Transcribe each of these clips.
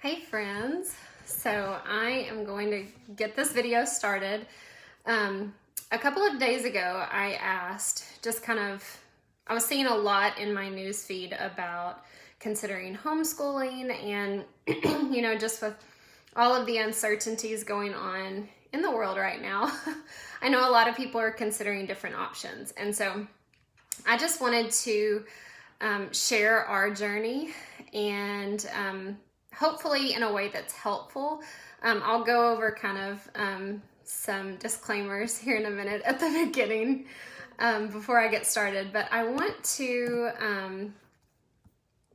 Hey friends, so I am going to get this video started. A couple of days ago I asked, I was seeing a lot in my news feed about considering homeschooling and, just with all of the uncertainties going on in the world right now. I know a lot of people are considering different options. And so I just wanted to share our journey and hopefully in a way that's helpful. I'll go over kind of some disclaimers here in a minute at the beginning before I get started, but I want to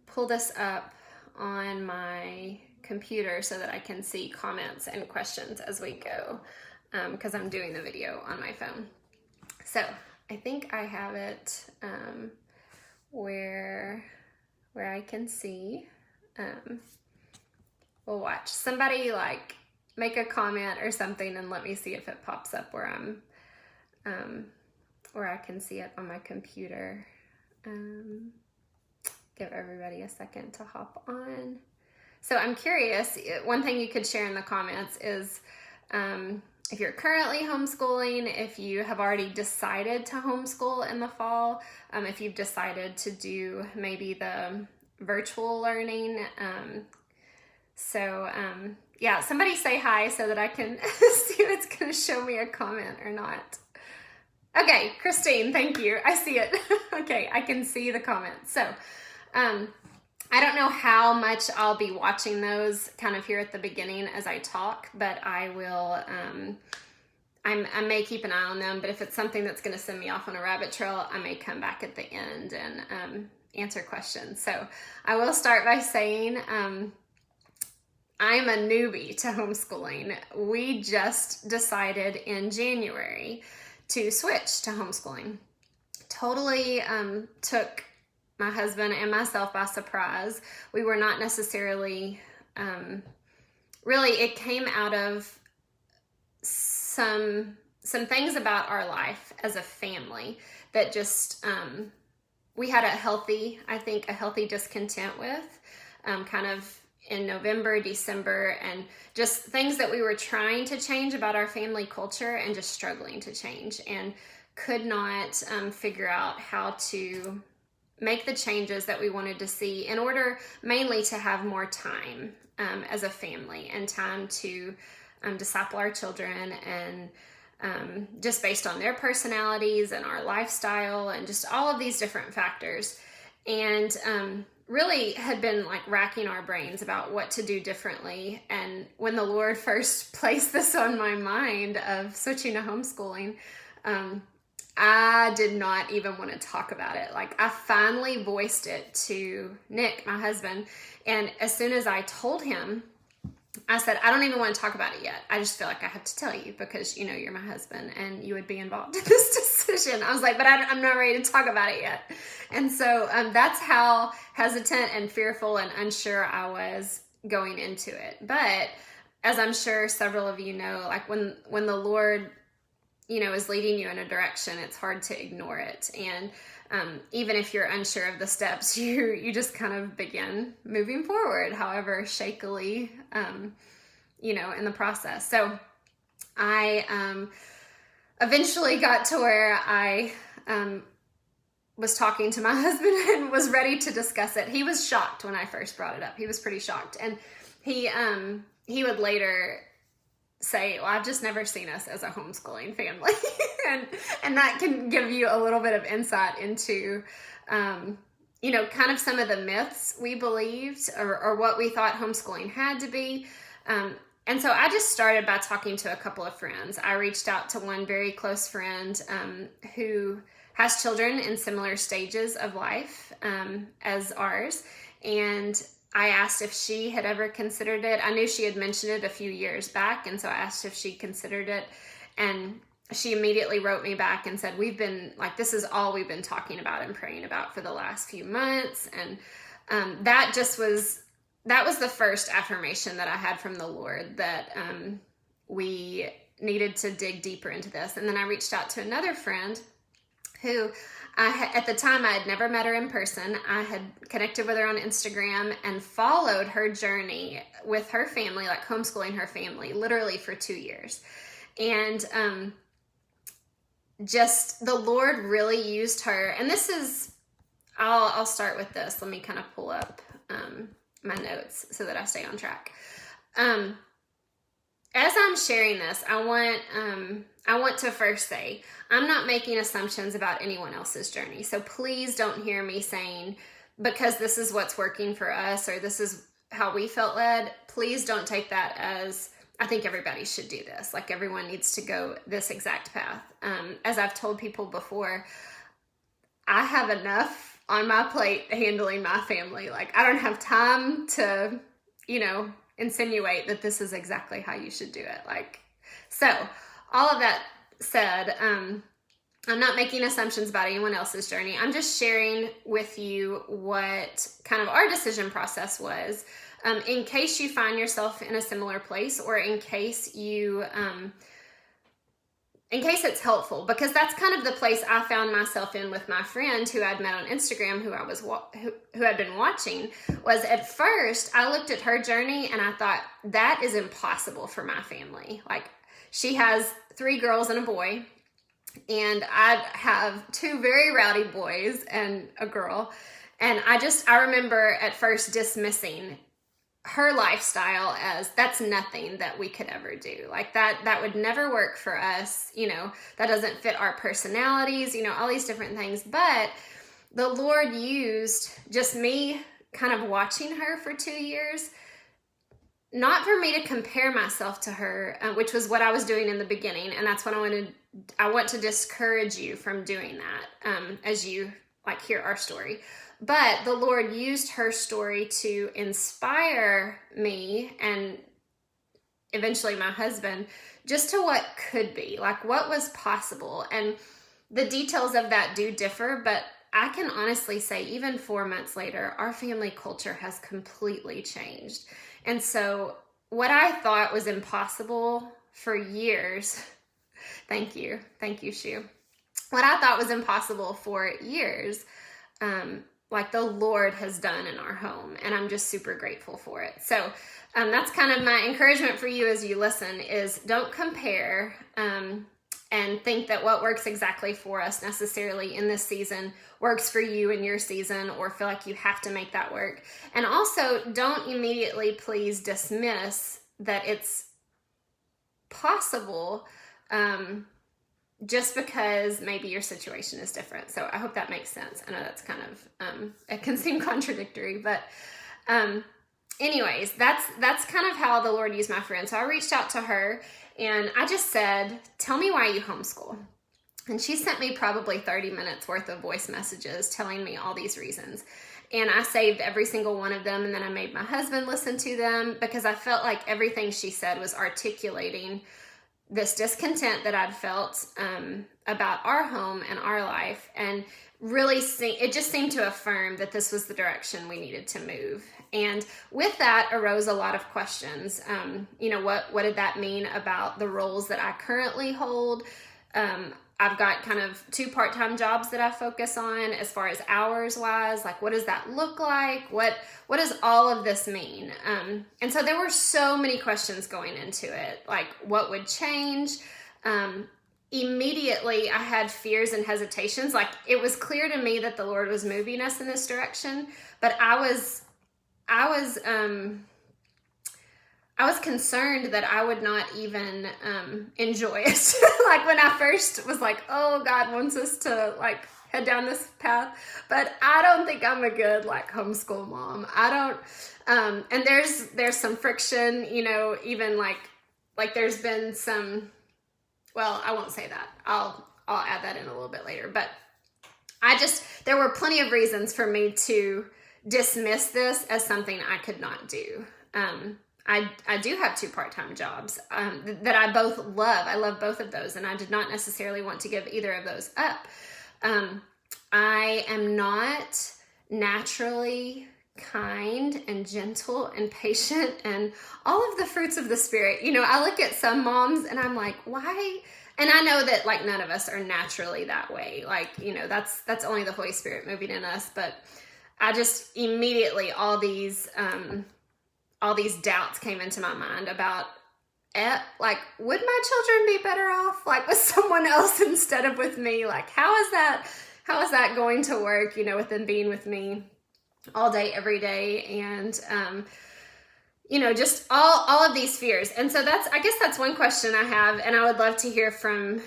pull this up on my computer so that I can see comments and questions as we go because I'm doing the video on my phone. So I think I have it where I can see. We'll watch. Somebody make a comment or something and let me see if it pops up where I can see it on my computer. Give everybody a second to hop on. So I'm curious, one thing you could share in the comments is if you're currently homeschooling, if you have already decided to homeschool in the fall, if you've decided to do maybe the virtual learning. Yeah, somebody say hi so that I can see if it's going to show me a comment or not. Okay, Christine, thank you. I see it. Okay, I can see the comments. So, I don't know how much I'll be watching those kind of here at the beginning as I talk, but I will, I may keep an eye on them, but if it's something that's going to send me off on a rabbit trail, I may come back at the end and answer questions. So I will start by saying, I'm a newbie to homeschooling. We just decided in January to switch to homeschooling. Totally took my husband and myself by surprise. We were not necessarily, really, it came out of some things about our life as a family that just, we had a healthy discontent with, kind of in November, December, and just things that we were trying to change about our family culture and just struggling to change and could not figure out how to make the changes that we wanted to see in order mainly to have more time as a family and time to disciple our children and just based on their personalities and our lifestyle and just all of these different factors. And really had been racking our brains about what to do differently. And when the Lord first placed this on my mind of switching to homeschooling, I did not even want to talk about it. I finally voiced it to Nick, my husband. And as soon as I told him, I said, I don't even want to talk about it yet. I just feel like I have to tell you because, you're my husband and you would be involved in this decision. I was like, but I'm not ready to talk about it yet. And so that's how hesitant and fearful and unsure I was going into it. But as I'm sure several of you know, when the Lord, is leading you in a direction, it's hard to ignore it. And even if you're unsure of the steps, you just kind of begin moving forward, however shakily, in the process. So I eventually got to where I was talking to my husband and was ready to discuss it. He was shocked when I first brought it up. He was pretty shocked. And he would later say, well, I've just never seen us as a homeschooling family. and that can give you a little bit of insight into, kind of some of the myths we believed or what we thought homeschooling had to be. And so I just started by talking to a couple of friends. I reached out to one very close friend who has children in similar stages of life as ours. And I asked if she had ever considered it. I knew she had mentioned it a few years back, and so I asked if she considered it, and she immediately wrote me back and said, this is all we've been talking about and praying about for the last few months, and that was the first affirmation that I had from the Lord that we needed to dig deeper into this. And then I reached out to another friend who At the time, I had never met her in person. I had connected with her on Instagram and followed her journey with her family, like homeschooling her family, literally for 2 years. And just the Lord really used her. And this is, I'll start with this. Let me kind of pull up my notes so that I stay on track. As I'm sharing this, I want to first say, I'm not making assumptions about anyone else's journey. So please don't hear me saying, because this is what's working for us, or this is how we felt led. Please don't take that as, I think everybody should do this. Like everyone needs to go this exact path. As I've told people before, I have enough on my plate handling my family. Like I don't have time to, insinuate that this is exactly how you should do it. So all of that said, I'm not making assumptions about anyone else's journey. I'm just sharing with you what kind of our decision process was, in case you find yourself in a similar place, or in case it's helpful, because that's kind of the place I found myself in with my friend who I'd met on Instagram, who had been watching. Was at first I looked at her journey and I thought, that is impossible for my family. Like she has 3 girls and a boy, and I have 2 very rowdy boys and a girl. And I remember at first dismissing her lifestyle as that's nothing that we could ever do. Like that would never work for us. That doesn't fit our personalities, all these different things. But the Lord used just me kind of watching her for 2 years, not for me to compare myself to her, which was what I was doing in the beginning. And that's what I want to discourage you from doing that, as you hear our story. But the Lord used her story to inspire me and eventually my husband just to what could be, like what was possible. And the details of that do differ, but I can honestly say even 4 months later, our family culture has completely changed. And so what I thought was impossible for years, thank you, Shu. What I thought was impossible for years, the Lord has done in our home, and I'm just super grateful for it. So that's kind of my encouragement for you as you listen, is don't compare and think that what works exactly for us necessarily in this season works for you in your season, or feel like you have to make that work. And also don't immediately please dismiss that it's possible just because maybe your situation is different. So I hope that makes sense. I know that's kind of, it can seem contradictory, but anyways, that's kind of how the Lord used my friend. So I reached out to her and I just said, tell me why you homeschool. And she sent me probably 30 minutes worth of voice messages telling me all these reasons. And I saved every single one of them. And then I made my husband listen to them, because I felt like everything she said was articulating this discontent that I'd felt about our home and our life, and really it just seemed to affirm that this was the direction we needed to move. And with that arose a lot of questions. What did that mean about the roles that I currently hold? I've got kind of 2 part-time jobs that I focus on as far as hours wise. Like, what does that look like? What does all of this mean? And so there were so many questions going into it. Like, what would change? Immediately I had fears and hesitations. Like, it was clear to me that the Lord was moving us in this direction, but I was concerned that I would not even enjoy it. Like when I first was like, oh, God wants us to head down this path. But I don't think I'm a good homeschool mom. I don't, and there's some friction, even there's been some, well, I won't say that. I'll add that in a little bit later. But there were plenty of reasons for me to dismiss this as something I could not do. I do have 2 part-time jobs that I both love. I love both of those, and I did not necessarily want to give either of those up. I am not naturally kind and gentle and patient and all of the fruits of the Spirit. You know, I look at some moms and I'm like, why? And I know that like none of us are naturally that way. Like, you know, that's only the Holy Spirit moving in us. But I just immediately, all these doubts came into my mind about, like, would my children be better off like with someone else instead of with me? Like, how is that going to work, you know, with them being with me all day, every day? And, you know, just all of these fears. And so I guess that's one question I have. And I would love to hear from,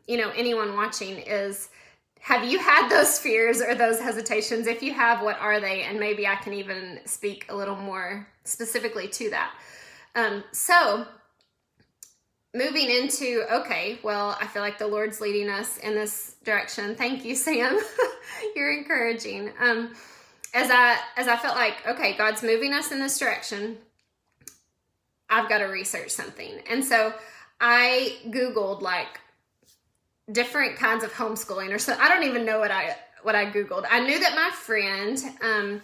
you know, anyone watching is, have you had those fears or those hesitations? If you have, what are they? And maybe I can even speak a little more specifically to that. So moving into, okay, well, I feel like the Lord's leading us in this direction. Thank you, Sam. You're encouraging. As I felt like, okay, God's moving us in this direction, I've got to research something. And so I Googled like different kinds of homeschooling, or so. I don't even know what I Googled. I knew that my friend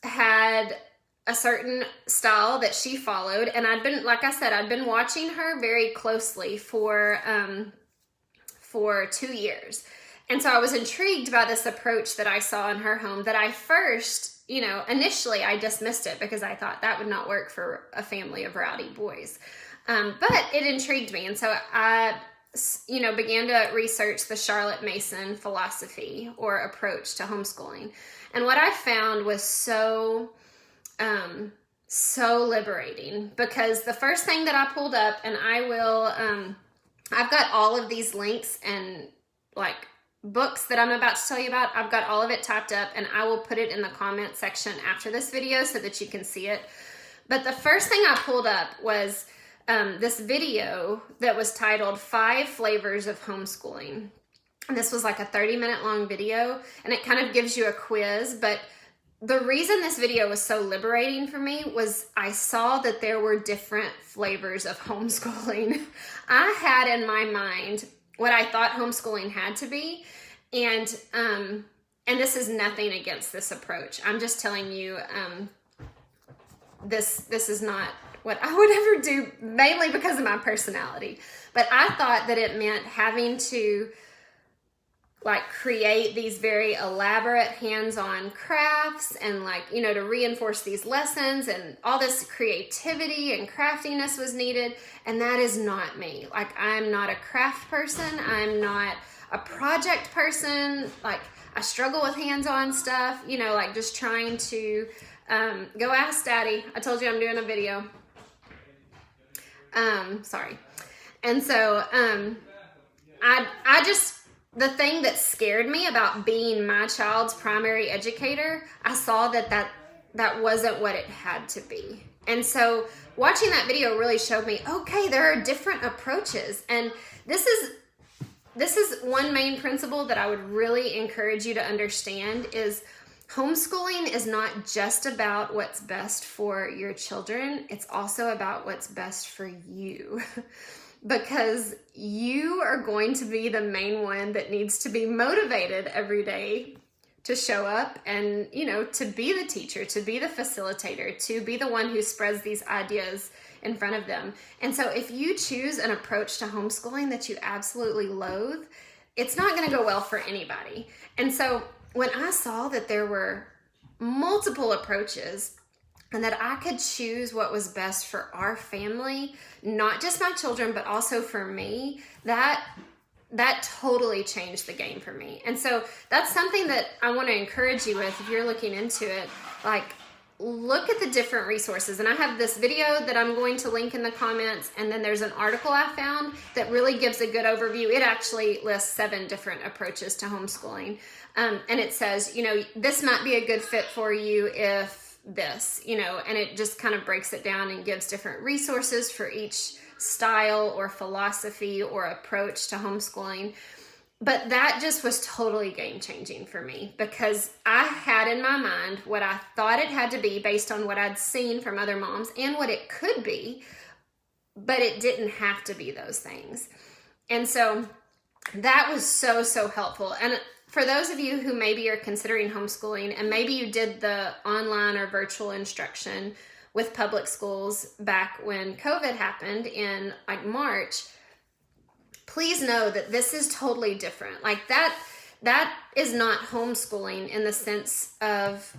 had a certain style that she followed, and I'd been watching her very closely for 2 years. And so I was intrigued by this approach that I saw in her home that I first, you know, initially I dismissed it because I thought that would not work for a family of rowdy boys. But it intrigued me. And so I, you know, began to research the Charlotte Mason philosophy or approach to homeschooling. And what I found was so liberating, because the first thing that I pulled up, and I've got all of these links and like books that I'm about to tell you about. I've got all of it typed up, and I will put it in the comment section after this video so that you can see it. But the first thing I pulled up was this video that was titled 5 Flavors of Homeschooling. And this was like a 30-minute long video, and it kind of gives you a quiz. But the reason this video was so liberating for me was I saw that there were different flavors of homeschooling. I had in my mind what I thought homeschooling had to be, and this is nothing against this approach. I'm just telling you, this is not what I would ever do, mainly because of my personality. But I thought that it meant having to like create these very elaborate hands-on crafts and like, you know, to reinforce these lessons, and all this creativity and craftiness was needed. And that is not me. Like, I'm not a craft person. I'm not a project person. Like, I struggle with hands-on stuff, you know, like just trying to, go ask Daddy. I told you I'm doing a video. Sorry. And so, I just, the thing that scared me about being my child's primary educator, I saw that wasn't what it had to be. And so watching that video really showed me, okay, there are different approaches. And this is one main principle that I would really encourage you to understand is homeschooling is not just about what's best for your children. It's also about what's best for you. Because you are going to be the main one that needs to be motivated every day to show up and, you know, to be the teacher, to be the facilitator, to be the one who spreads these ideas in front of them. And so if you choose an approach to homeschooling that you absolutely loathe, it's not going to go well for anybody. And so when I saw that there were multiple approaches and that I could choose what was best for our family, not just my children, but also for me, that totally changed the game for me. And so that's something that I want to encourage you with if you're looking into it. Like, look at the different resources. And I have this video that I'm going to link in the comments, and then there's an article I found that really gives a good overview. It actually lists 7 different approaches to homeschooling. And it says, you know, this might be a good fit for you if this, you know, and it just kind of breaks it down and gives different resources for each style or philosophy or approach to homeschooling. But that just was totally game changing for me, because I had in my mind what I thought it had to be based on what I'd seen from other moms and what it could be, but it didn't have to be those things. And so that was so helpful. And for those of you who maybe are considering homeschooling, and maybe you did the online or virtual instruction with public schools back when COVID happened in like March, please know that this is totally different. Like that is not homeschooling in the sense of,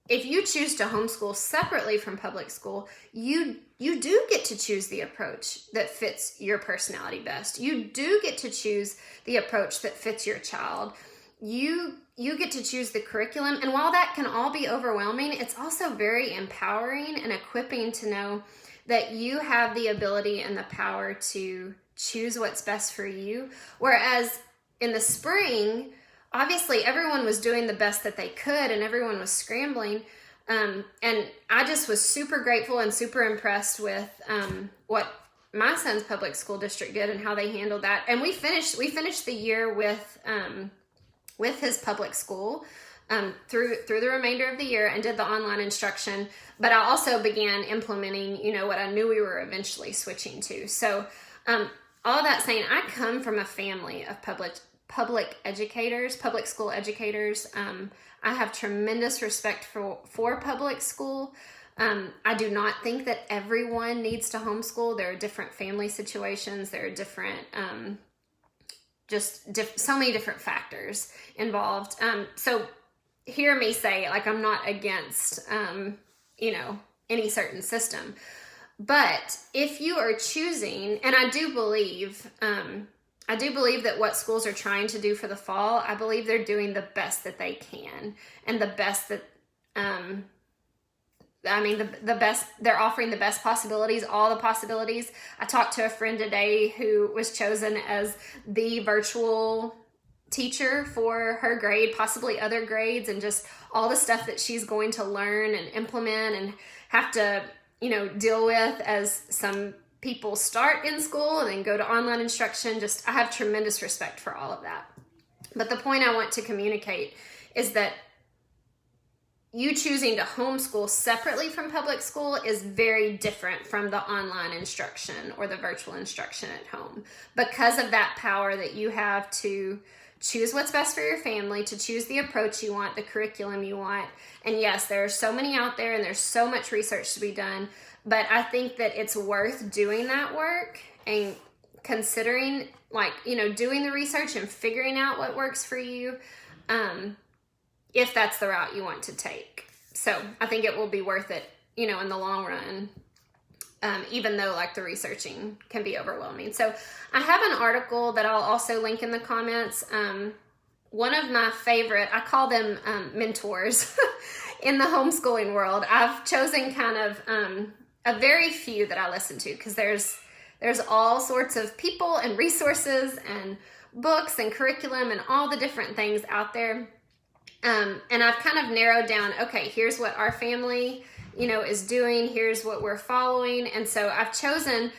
if you choose to homeschool separately from public school, you do get to choose the approach that fits your personality best. You do get to choose the approach that fits your child. You get to choose the curriculum. And while that can all be overwhelming, it's also very empowering and equipping to know that you have the ability and the power to choose what's best for you. Whereas in the spring, obviously everyone was doing the best that they could and everyone was scrambling. And I just was super grateful and super impressed with what my son's public school district did and how they handled that. And we finished the year with his public school through the remainder of the year and did the online instruction. But I also began implementing, what I knew we were eventually switching to. So all of that saying, I come from a family of public educators, public school educators. I have tremendous respect for public school. I do not think that everyone needs to homeschool. There are different family situations. There are different, so many different factors involved. So hear me say, like, I'm not against, any certain system. But if you are choosing, and I do believe that what schools are trying to do for the fall, I believe they're doing the best that they can, and the best that, the best, they're offering the best possibilities, all the possibilities. I talked to a friend today who was chosen as the virtual teacher for her grade, possibly other grades, and just all the stuff that she's going to learn and implement and have to, deal with as some people start in school and then go to online instruction. I have tremendous respect for all of that. But the point I want to communicate is that you choosing to homeschool separately from public school is very different from the online instruction or the virtual instruction at home, because of that power that you have to choose what's best for your family, to choose the approach you want, the curriculum you want. And yes, there are so many out there and there's so much research to be done, but I think that it's worth doing that work and considering, doing the research and figuring out what works for you, if that's the route you want to take. So I think it will be worth it, in the long run, even though the researching can be overwhelming. So I have an article that I'll also link in the comments. One of my favorite, I call them mentors in the homeschooling world. I've chosen kind of a very few that I listen to, because there's all sorts of people and resources and books and curriculum and all the different things out there. And I've kind of narrowed down, okay, here's what our family, is doing. Here's what we're following. And so I've chosen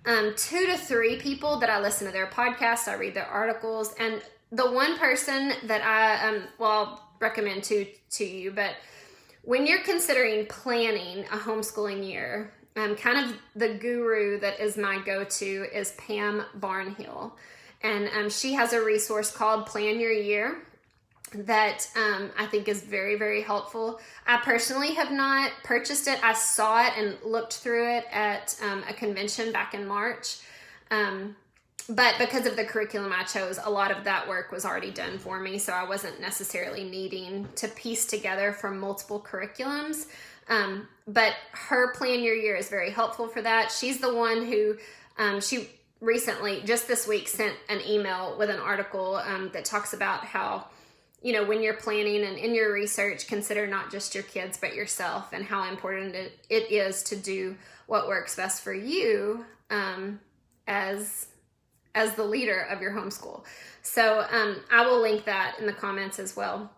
2 to 3 people that I listen to their podcasts. I read their articles. And the one person that I'll recommend to you, but when you're considering planning a homeschooling year, kind of the guru that is my go-to is Pam Barnhill. And she has a resource called Plan Your Year that I think is very, very helpful. I personally have not purchased it. I saw it and looked through it at a convention back in March. But because of the curriculum I chose, a lot of that work was already done for me. So I wasn't necessarily needing to piece together from multiple curriculums. But her Plan Your Year is very helpful for that. She's the one who, she recently, just this week, sent an email with an article that talks about how, when you're planning and in your research, consider not just your kids, but yourself, and how important it is to do what works best for you as the leader of your homeschool. So I will link that in the comments as well.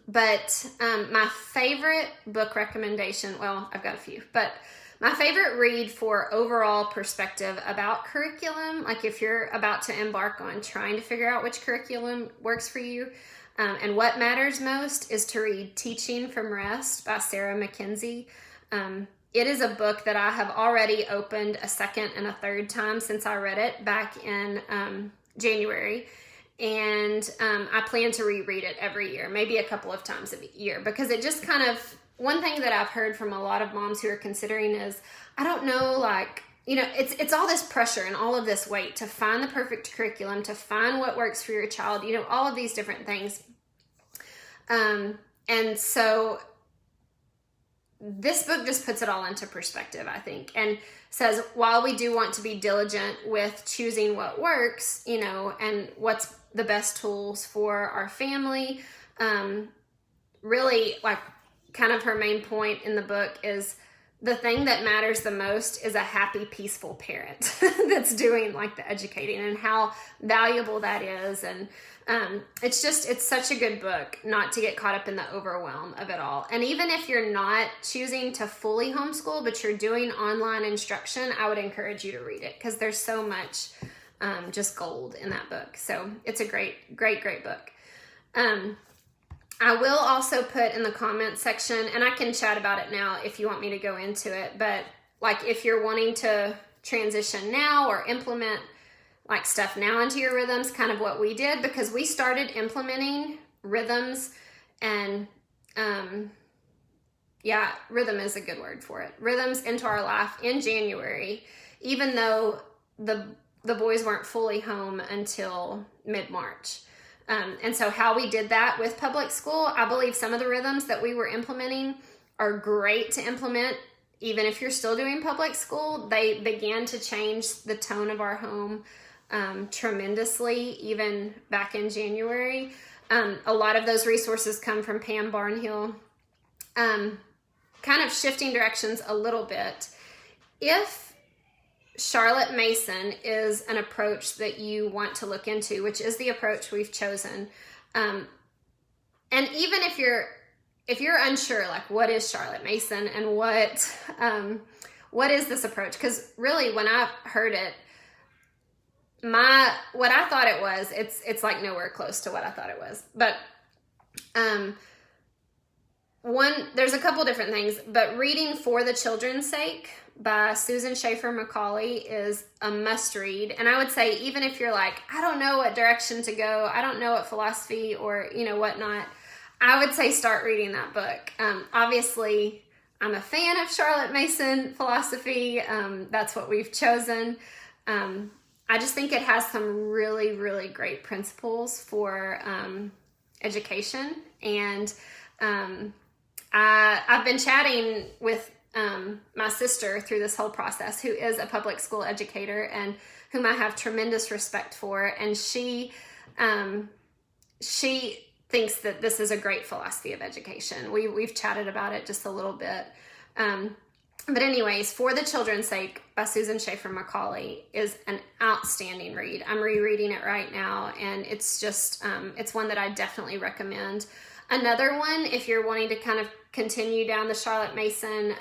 But my favorite book recommendation, well, I've got a few, but my favorite read for overall perspective about curriculum, like if you're about to embark on trying to figure out which curriculum works for you, and what matters most, is to read Teaching from Rest by Mackenzie. It is a book that I have already opened a second and a third time since I read it back in January. And I plan to reread it every year, maybe a couple of times a year, because it just kind of, one thing that I've heard from a lot of moms who are considering is, I don't know, like, it's all this pressure and all of this weight to find the perfect curriculum, to find what works for your child, all of these different things. And so this book just puts it all into perspective, I think, and says, while we do want to be diligent with choosing what works, and what's the best tools for our family, really, like, kind of her main point in the book is the thing that matters the most is a happy, peaceful parent that's doing like the educating, and how valuable that is. And it's such a good book not to get caught up in the overwhelm of it all. And even if you're not choosing to fully homeschool, but you're doing online instruction, I would encourage you to read it, because there's so much just gold in that book. So it's a great, great, great book. I will also put in the comments section, and I can chat about it now if you want me to go into it, but like if you're wanting to transition now or implement like stuff now into your rhythms, kind of what we did, because we started implementing rhythms, and rhythm is a good word for it. Rhythms into our life in January, even though the boys weren't fully home until mid-March. And so how we did that with public school, I believe some of the rhythms that we were implementing are great to implement even if you're still doing public school. They began to change the tone of our home tremendously, even back in January. A lot of those resources come from Pam Barnhill. Kind of shifting directions a little bit. If Charlotte Mason is an approach that you want to look into, which is the approach we've chosen. And even if you're unsure, like, what is Charlotte Mason and what is this approach? Because really, when I heard it, what I thought it was, it's like nowhere close to what I thought it was. But there's a couple different things, but reading For the Children's Sake by Susan Schaefer Macaulay is a must read. And I would say, even if you're like, I don't know what direction to go, I don't know what philosophy or, whatnot, I would say start reading that book. Obviously, I'm a fan of Charlotte Mason philosophy. That's what we've chosen. I just think it has some really, really great principles for education. And I've been chatting with my sister through this whole process, who is a public school educator and whom I have tremendous respect for. And she thinks that this is a great philosophy of education. We've chatted about it just a little bit. But anyways, For the Children's Sake by Susan Schaefer Macaulay is an outstanding read. I'm rereading it right now, and it's just, it's one that I definitely recommend. Another one, if you're wanting to kind of continue down the Charlotte Mason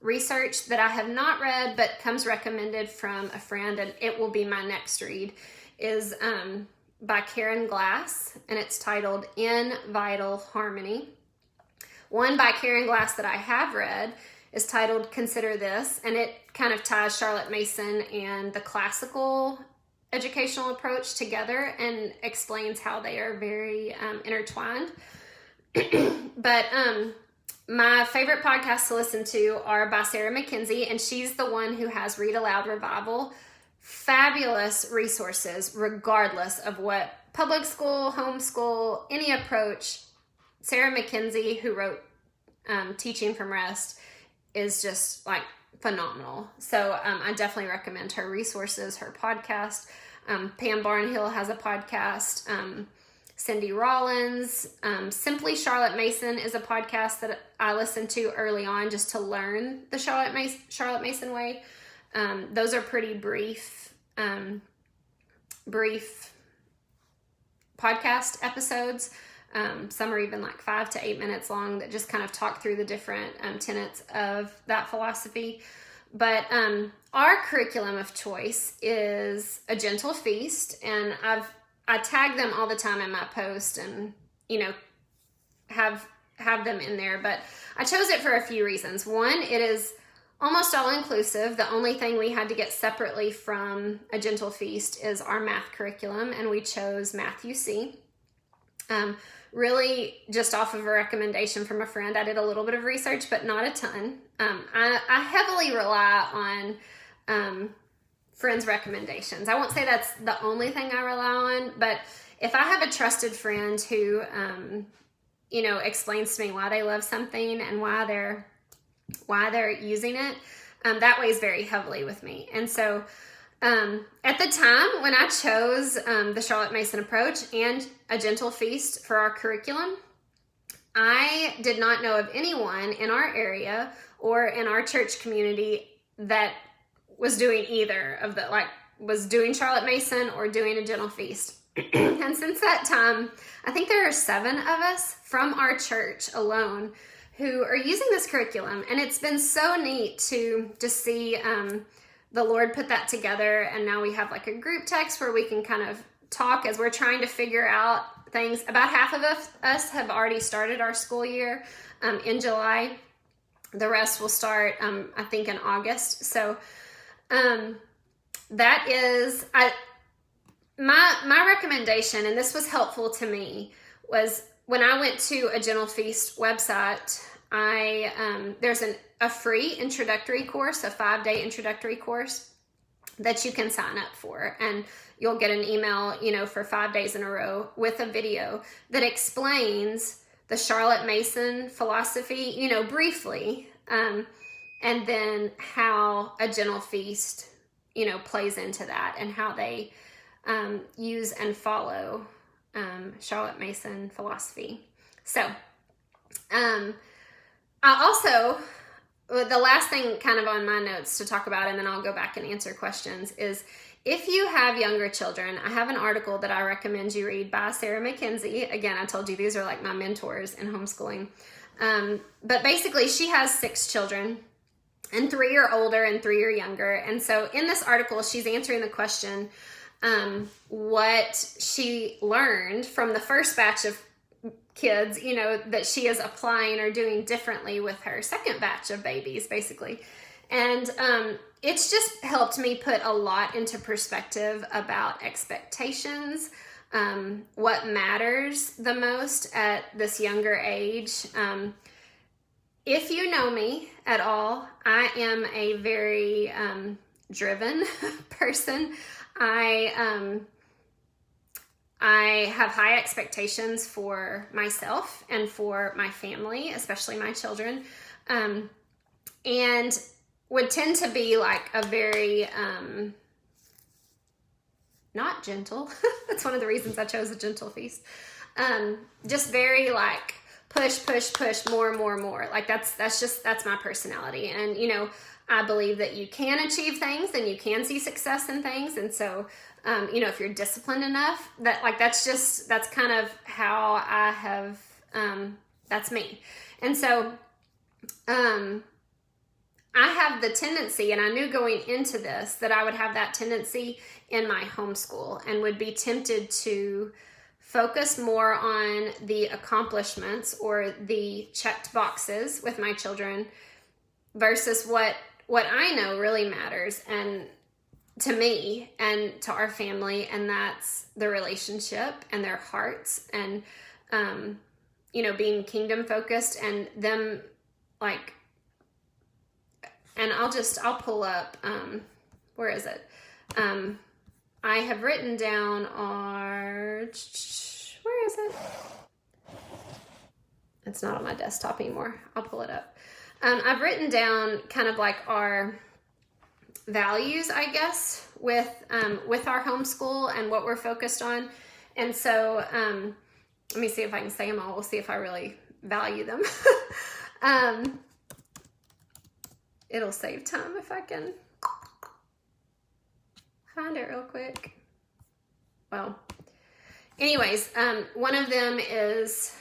research that I have not read but comes recommended from a friend, and it will be my next read, is by Karen Glass, and it's titled In Vital Harmony. One by Karen Glass that I have read is titled Consider This, and it kind of ties Charlotte Mason and the classical educational approach together and explains how they are very intertwined. But my favorite podcasts to listen to are by Sarah Mackenzie, and she's the one who has Read Aloud Revival. Fabulous resources, regardless of what public school, homeschool, any approach. Sarah Mackenzie, who wrote Teaching from Rest, is just like phenomenal. So I definitely recommend her resources, her podcast. Pam Barnhill has a podcast. Cindy Rollins, Simply Charlotte Mason is a podcast that I listened to early on just to learn the Charlotte Mason way. Those are pretty brief podcast episodes. Some are even like 5 to 8 minutes long that just kind of talk through the different tenets of that philosophy. But our curriculum of choice is A Gentle Feast, and I tag them all the time in my post and, have them in there. But I chose it for a few reasons. One, it is almost all inclusive. The only thing we had to get separately from A Gentle Feast is our math curriculum, and we chose Math UC. Really just off of a recommendation from a friend. I did a little bit of research, but not a ton. I heavily rely on friends' recommendations. I won't say that's the only thing I rely on, but if I have a trusted friend who, explains to me why they love something and why they're using it, that weighs very heavily with me. And so at the time when I chose the Charlotte Mason approach and A Gentle Feast for our curriculum, I did not know of anyone in our area or in our church community that was doing either of the, was doing Charlotte Mason or doing A Gentle Feast. And since that time, I think there are 7 of us from our church alone who are using this curriculum. And it's been so neat to just see the Lord put that together. And now we have like a group text where we can kind of talk as we're trying to figure out things. About half of us have already started our school year in July. The rest will start, I think, in August. So that is... My recommendation, and this was helpful to me, was when I went to A Gentle Feast website, there's a free introductory course, a 5-day introductory course that you can sign up for. And you'll get an email, for 5 days in a row with a video that explains the Charlotte Mason philosophy, briefly, and then how A Gentle Feast, plays into that and how they use and follow Charlotte Mason philosophy. So I also, the last thing kind of on my notes to talk about, and then I'll go back and answer questions, is if you have younger children, I have an article that I recommend you read by Sarah Mackenzie. Again, I told you these are like my mentors in homeschooling. But basically she has 6 children, and 3 are older and 3 are younger. And so in this article, she's answering the question, what she learned from the first batch of kids, that she is applying or doing differently with her second batch of babies, basically. And it's just helped me put a lot into perspective about expectations, what matters the most at this younger age. If you know me at all, I am a very driven person. I have high expectations for myself and for my family, especially my children, and would tend to be like a very, not gentle. That's one of the reasons I chose A Gentle Feast. Just very like push, more. Like that's my personality. And, I believe that you can achieve things and you can see success in things. And so, if you're disciplined enough, that's kind of how I have, that's me. And so, I have the tendency, and I knew going into this that I would have that tendency in my homeschool and would be tempted to focus more on the accomplishments or the checked boxes with my children versus what I know really matters and to me and to our family, and that's the relationship and their hearts and, being kingdom focused and them like, and I'll pull up, where is it? I have written down where is it? It's not on my desktop anymore. I'll pull it up. I've written down kind of like our values, I guess, with our homeschool and what we're focused on. And so, let me see if I can say them all. We'll see if I really value them. It'll save time if I can find it real quick. Well, anyways, one of them is,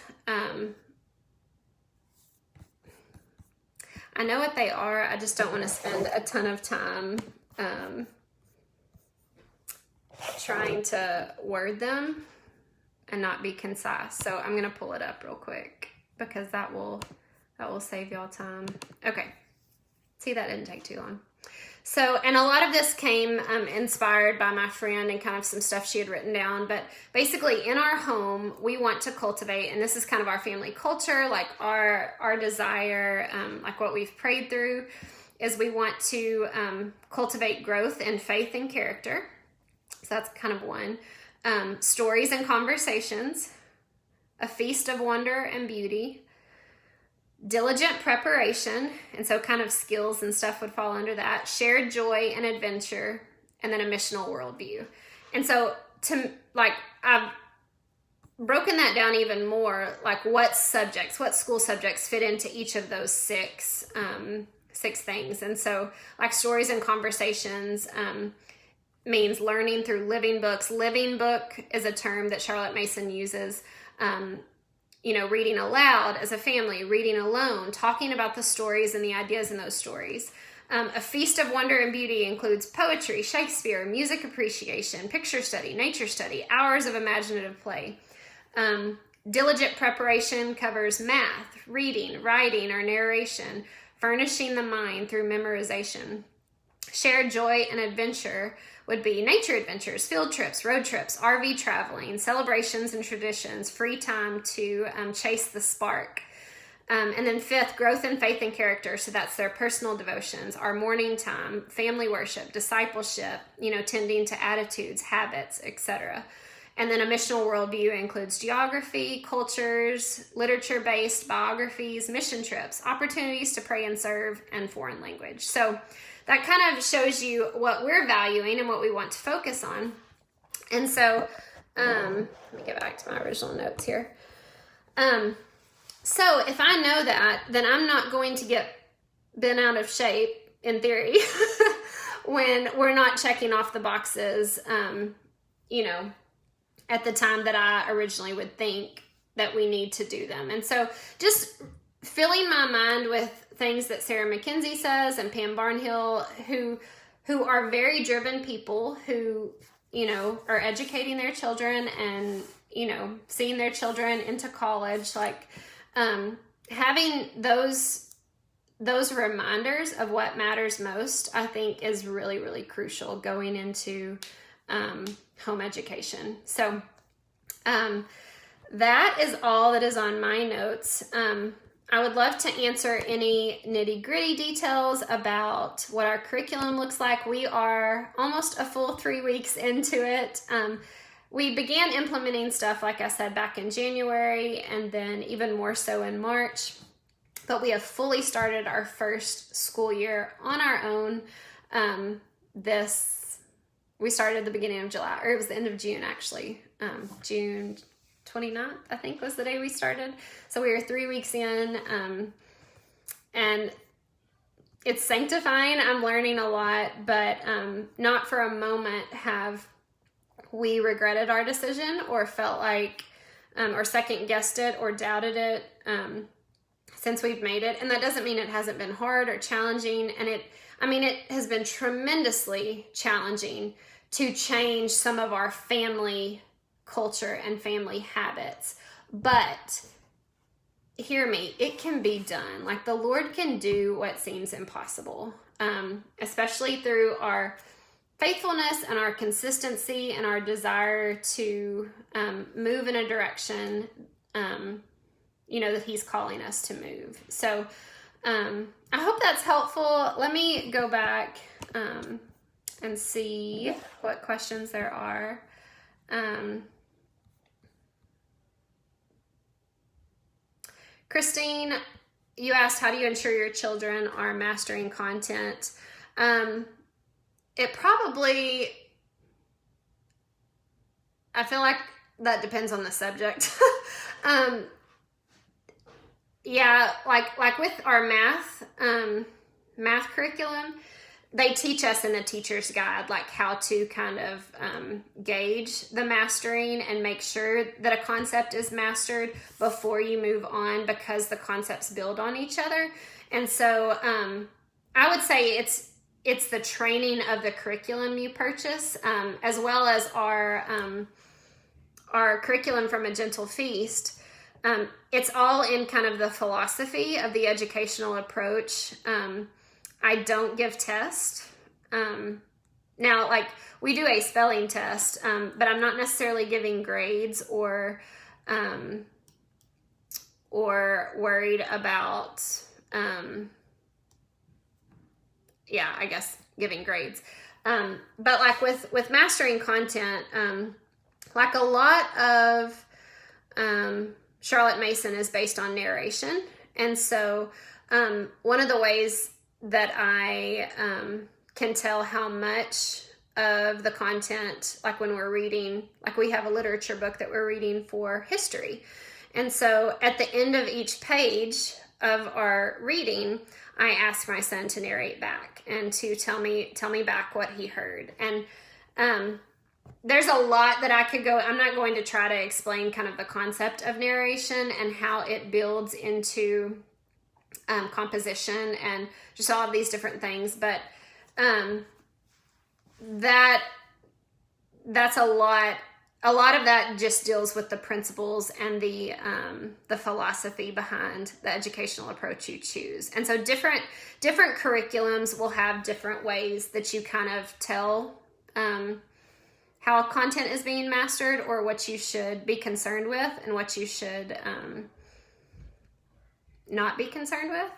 I know what they are. I just don't want to spend a ton of time trying to word them and not be concise. So I'm going to pull it up real quick because that will save y'all time. Okay. See, that didn't take too long. So, and a lot of this came inspired by my friend and kind of some stuff she had written down. But basically, in our home, we want to cultivate, and this is kind of our family culture, like our desire, like what we've prayed through, is we want to cultivate growth in faith and character. So that's kind of one. Stories and conversations, a feast of wonder and beauty, diligent preparation, and so kind of skills and stuff would fall under that, shared joy and adventure, and then a missional worldview. And so I've broken that down even more, like what school subjects fit into each of those six things. And so like stories and conversations means learning through living books. Living book is a term that Charlotte Mason uses. Reading aloud as a family, reading alone, talking about the stories and the ideas in those stories. A feast of wonder and beauty includes poetry, Shakespeare, music appreciation, picture study, nature study, hours of imaginative play. Diligent preparation covers math, reading, writing, or narration, furnishing the mind through memorization. Shared joy and adventure would be nature adventures, field trips, road trips, RV traveling, celebrations and traditions, free time to chase the spark. And then fifth, growth in faith and character. So that's their personal devotions, our morning time, family worship, discipleship, tending to attitudes, habits, etc. And then a missional worldview includes geography, cultures, literature-based biographies, mission trips, opportunities to pray and serve, and foreign language. So that kind of shows you what we're valuing and what we want to focus on. And so, let me get back to my original notes here. So if I know that, then I'm not going to get bent out of shape, in theory, when we're not checking off the boxes, at the time that I originally would think that we need to do them. And so just filling my mind with things that Sarah Mackenzie says and Pam Barnhill, who are very driven people who, are educating their children and, seeing their children into college, like having those reminders of what matters most, I think is really, really crucial going into home education. So that is all that is on my notes. I would love to answer any nitty-gritty details about what our curriculum looks like. We are almost a full 3 weeks into it. We began implementing stuff, like I said, back in January, and then even more so in March. But we have fully started our first school year on our own. We started at the beginning of July, or it was the end of June, actually. June 29th, I think, was the day we started. So we were 3 weeks in, and it's sanctifying. I'm learning a lot, but not for a moment have we regretted our decision or felt like, or second guessed it or doubted it since we've made it. And that doesn't mean it hasn't been hard or challenging. And it has been tremendously challenging to change some of our family culture and family habits. But hear me, it can be done. Like, the Lord can do what seems impossible, especially through our faithfulness and our consistency and our desire to move in a direction, that He's calling us to move. So I hope that's helpful. Let me go back and see what questions there are. Christine, you asked, how do you ensure your children are mastering content? It probably, I feel like that depends on the subject. Yeah, like with our math curriculum, they teach us in the teacher's guide, like how to kind of gauge the mastering and make sure that a concept is mastered before you move on, because the concepts build on each other. And so I would say it's the training of the curriculum you purchase, as well as our curriculum from A Gentle Feast. It's all in kind of the philosophy of the educational approach I don't give tests. Now, like, we do a spelling test, but I'm not necessarily giving grades or worried about, I guess giving grades. But like with mastering content, like a lot of Charlotte Mason is based on narration. And so one of the ways that I can tell how much of the content, like when we're reading, like we have a literature book that we're reading for history. And so at the end of each page of our reading, I ask my son to narrate back and to tell me back what he heard. And there's a lot that I could go. I'm not going to try to explain kind of the concept of narration and how it builds into composition and just all of these different things. But that's a lot. A lot of that just deals with the principles and the philosophy behind the educational approach you choose. And so different curriculums will have different ways that you kind of tell how content is being mastered, or what you should be concerned with and what you should not be concerned with.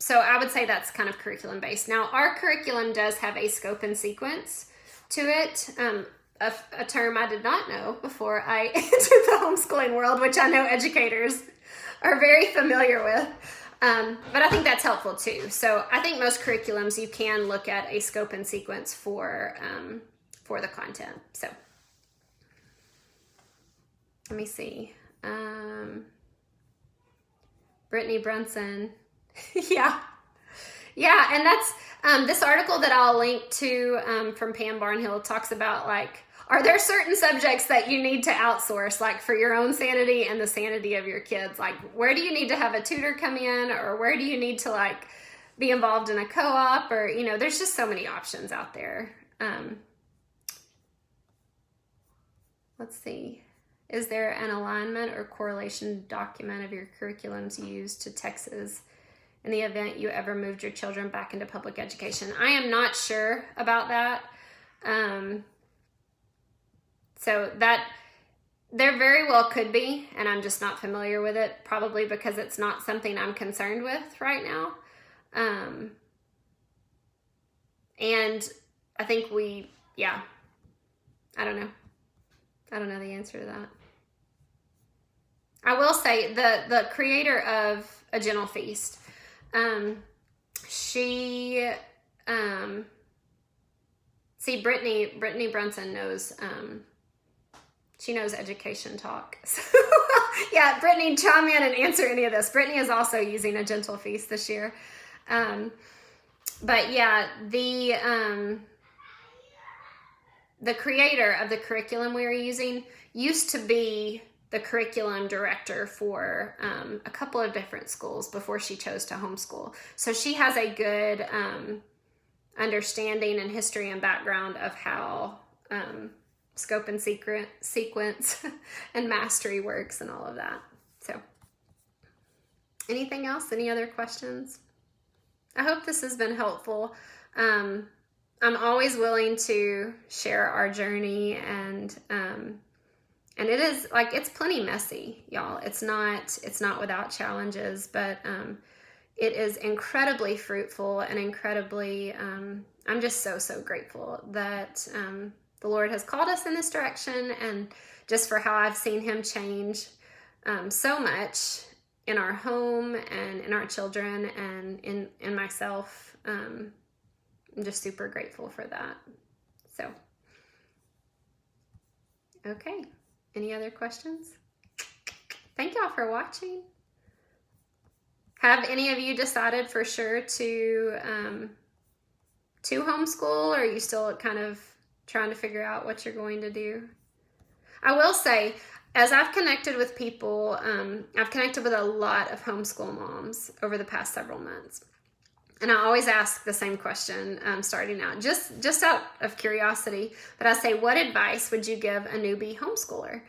So I would say that's kind of curriculum based. Now, our curriculum does have a scope and sequence to it, a term I did not know before I entered the homeschooling world, which I know educators are very familiar with. But I think that's helpful too. So I think most curriculums, you can look at a scope and sequence for the content. So let me see. Brittany Brunson. Yeah. And that's this article that I'll link to from Pam Barnhill talks about, like, are there certain subjects that you need to outsource, like for your own sanity and the sanity of your kids? Like, where do you need to have a tutor come in, or where do you need to like be involved in a co-op, or, you know, there's just so many options out there. Let's see. Is there an alignment or correlation document of your curriculums used to Texas in the event you ever moved your children back into public education? I am not sure about that. So that there very well could be, and I'm just not familiar with it, probably because it's not something I'm concerned with right now. And I think I don't know. I don't know the answer to that. I will say the creator of A Gentle Feast, she, see, Brittany Brunson knows, she knows education talk. So, yeah, Brittany, chime in and answer any of this. Brittany is also using A Gentle Feast this year. But yeah, the creator of the curriculum we were using used to be the curriculum director for a couple of different schools before she chose to homeschool. So she has a good understanding and history and background of how scope and sequence and mastery works and all of that. So anything else? Any other questions? I hope this has been helpful. I'm always willing to share our journey, and it is like, it's plenty messy, y'all. It's not without challenges, but it is incredibly fruitful and incredibly, I'm just so grateful that the Lord has called us in this direction, and just for how I've seen him change so much in our home and in our children and in myself. I'm just super grateful for that. So, okay. Any other questions? Thank y'all for watching. Have any of you decided for sure to homeschool, or are you still kind of trying to figure out what you're going to do? I will say, as I've connected with people, I've connected with a lot of homeschool moms over the past several months. And I always ask the same question starting out, just out of curiosity. But I say, what advice would you give a newbie homeschooler?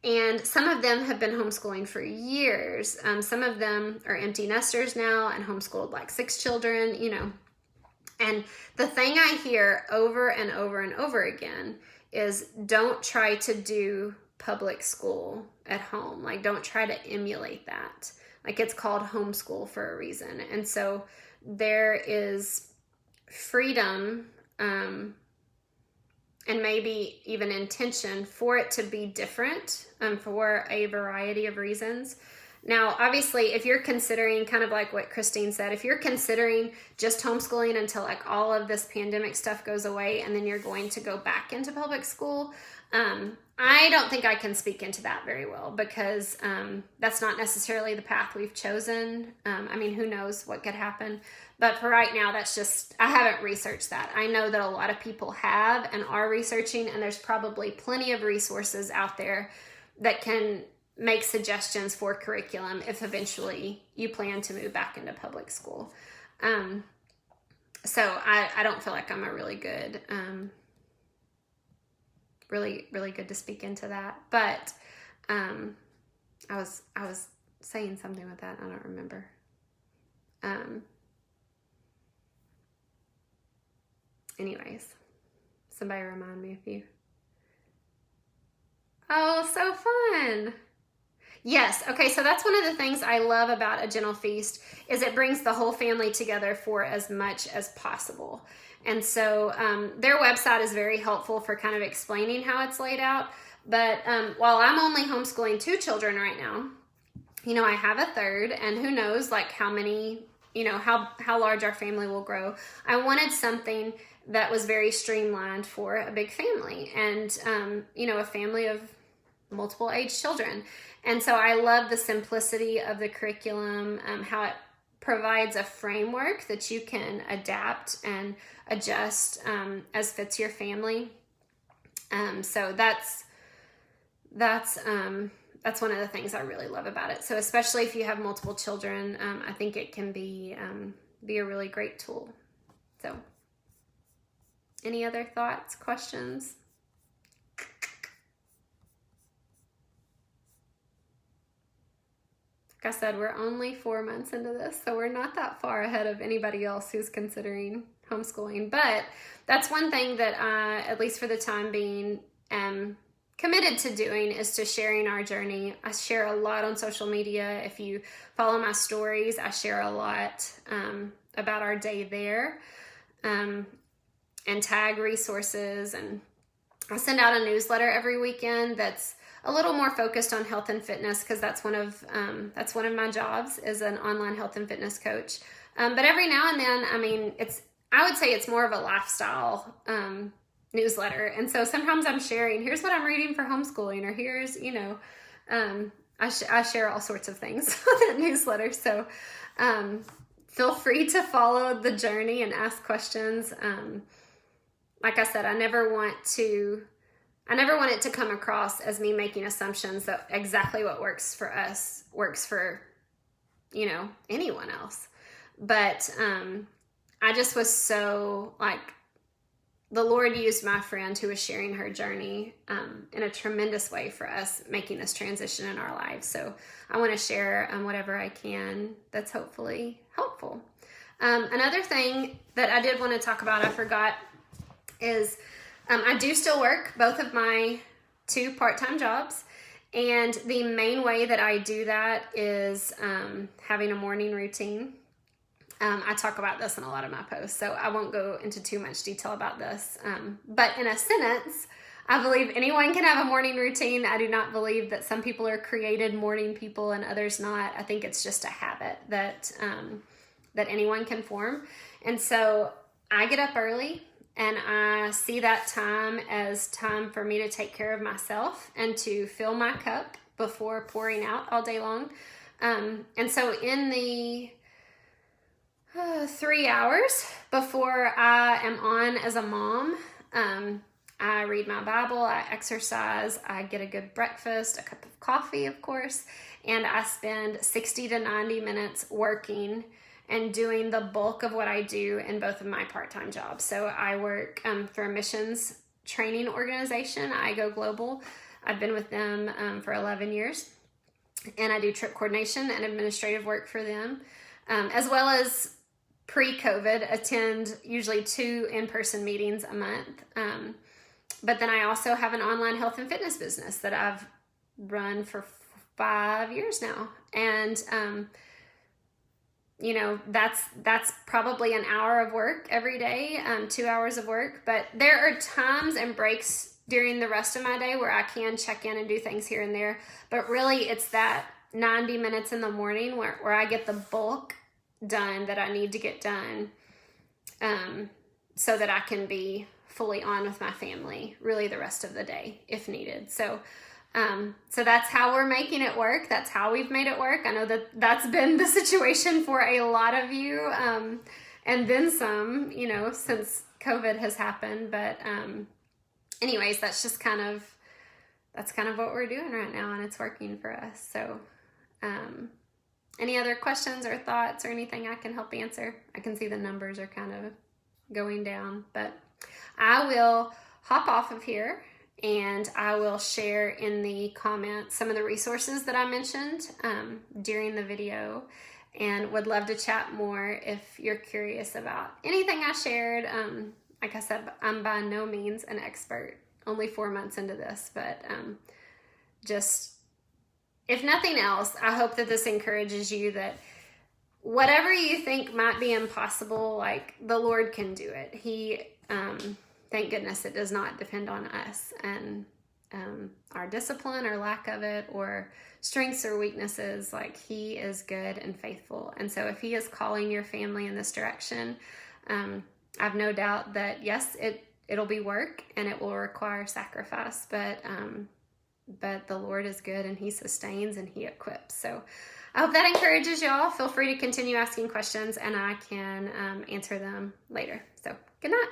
And some of them have been homeschooling for years. Some of them are empty nesters now and homeschooled like 6 children, you know. And the thing I hear over and over and over again is don't try to do public school at home. Like, don't try to emulate that. Like, it's called homeschool for a reason. And so there is freedom, and maybe even intention for it to be different, for a variety of reasons. Now, obviously, if you're considering, kind of like what Christine said, if you're considering just homeschooling until like all of this pandemic stuff goes away and then you're going to go back into public school, I don't think I can speak into that very well, because that's not necessarily the path we've chosen. I mean, who knows what could happen. But for right now, that's just, I haven't researched that. I know that a lot of people have and are researching, and there's probably plenty of resources out there that can make suggestions for curriculum if eventually you plan to move back into public school. So I don't feel like I'm a really good, really good to speak into that. But I was saying something with that. I don't remember. Anyways, somebody remind me if you. Oh, so fun. Yes. Okay. So that's one of the things I love about A Gentle Feast is it brings the whole family together for as much as possible. And so their website is very helpful for kind of explaining how it's laid out. But while I'm only homeschooling 2 children right now, you know, I have a third, and who knows like how many, you know, how large our family will grow. I wanted something that was very streamlined for a big family, and you know, a family of multiple age children. And so I love the simplicity of the curriculum, how it provides a framework that you can adapt and adjust as fits your family. So that's one of the things I really love about it. So especially if you have multiple children, I think it can be a really great tool. So any other thoughts, questions? Like I said, we're only 4 months into this, so we're not that far ahead of anybody else who's considering homeschooling. But that's one thing that I, at least for the time being, am committed to doing, is to sharing our journey. I share a lot on social media. If you follow my stories, I share a lot about our day there, and tag resources. And I send out a newsletter every weekend that's a little more focused on health and fitness, because that's one of my jobs, is an online health and fitness coach. But every now and then, I mean, I would say it's more of a lifestyle newsletter. And so sometimes I'm sharing, here's what I'm reading for homeschooling, or here's, you know, I share all sorts of things on that newsletter. So feel free to follow the journey and ask questions. Like I said, I never want it to come across as me making assumptions that exactly what works for us works for, you know, anyone else. But I just was so, like, the Lord used my friend who was sharing her journey in a tremendous way for us, making this transition in our lives. So I want to share whatever I can that's hopefully helpful. Another thing that I did want to talk about, I forgot, is I do still work both of my 2 part-time jobs. And the main way that I do that is having a morning routine. I talk about this in a lot of my posts, so I won't go into too much detail about this. But in a sentence, I believe anyone can have a morning routine. I do not believe that some people are created morning people and others not. I think it's just a habit that anyone can form. And so I get up early, and I see that time as time for me to take care of myself and to fill my cup before pouring out all day long. And so in the 3 hours before I am on as a mom, I read my Bible, I exercise, I get a good breakfast, a cup of coffee, of course, and I spend 60 to 90 minutes working and doing the bulk of what I do in both of my part-time jobs. So I work for a missions training organization. I go global. I've been with them for 11 years, and I do trip coordination and administrative work for them, as well as pre-COVID attend usually 2 in-person meetings a month. But then I also have an online health and fitness business that I've run for 5 years now. And, you know, that's probably an hour of work every day, 2 hours of work. But there are times and breaks during the rest of my day where I can check in and do things here and there. But really, it's that 90 minutes in the morning where I get the bulk done that I need to get done, so that I can be fully on with my family really the rest of the day if needed. So that's how we're making it work. That's how we've made it work. I know that that's been the situation for a lot of you, and then some, you know, since COVID has happened. But anyways, that's kind of what we're doing right now, and it's working for us. So any other questions or thoughts or anything I can help answer? I can see the numbers are kind of going down, but I will hop off of here and I will share in the comments some of the resources that I mentioned during the video, and would love to chat more if you're curious about anything I shared. Like I said, I'm by no means an expert, only 4 months into this, but just, if nothing else, I hope that this encourages you that whatever you think might be impossible, like, the Lord can do it. He, thank goodness it does not depend on us and our discipline or lack of it, or strengths or weaknesses. Like, He is good and faithful. And so if He is calling your family in this direction, I've no doubt that, yes, it'll be work and it will require sacrifice, but the Lord is good and He sustains and He equips. So I hope that encourages y'all. Feel free to continue asking questions and I can answer them later. So good night.